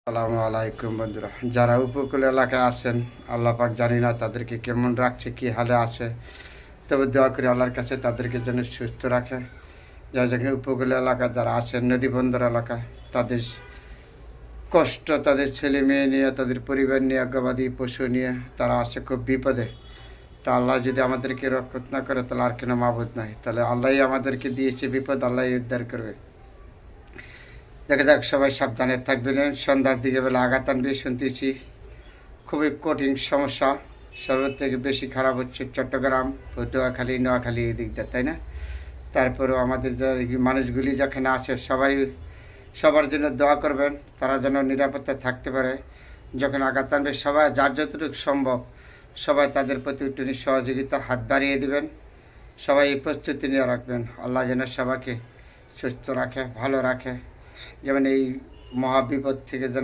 আসসালামু আলাইকুম বন্ধুরা, যারা উপকূল এলাকায় আছেন আল্লাহ পাক জানি না তাদেরকে কেমন রাখছে, কি হালে আছে। তবে দোয়া করি আল্লাহর কাছে তাদেরকে যেন সুস্থ রাখে। যারা যেখানে উপকূল এলাকায় যারা আছেন, নদী বন্দর এলাকা, তাদের কষ্ট, তাদের ছেলে মেয়ে নিয়ে, তাদের পরিবার নিয়ে, গবাদি পশু নিয়ে তারা আছে খুব বিপদে। তা আল্লাহ যদি আমাদেরকে রক্ষা না করে তাহলে আর কেন মাবুদ নাই, তাহলে আল্লাহই আমাদেরকে দিয়েছে বিপদ, আল্লাহই উদ্ধার করবে। দেখা যাক, সবাই সাবধানে থাকবেন। সন্ধ্যার দিকে বেলা আঘাত আনবে শুনতেছি, খুবই কঠিন সমস্যা। সর্ব থেকে বেশি খারাপ হচ্ছে চট্টগ্রাম, পটুয়াখালী, নোয়াখালী এই দিকটা, তাই না? তারপরেও আমাদের যে মানুষগুলি যেখানে আছে সবাই সবার জন্য দোয়া করবেন, তারা যেন নিরাপত্তায় থাকতে পারে। যখন আঘাত আনবে সবাই যার যতটুকু সম্ভব সবাই তাদের প্রতি একটু সহযোগিতা হাত বাড়িয়ে দিবেন। সবাই এই প্রস্তুতি নিয়ে রাখবেন। আল্লাহ যেন সবাইকে সুস্থ রাখে, ভালো রাখে, যেমন এই মহাবিপদ থেকে যেন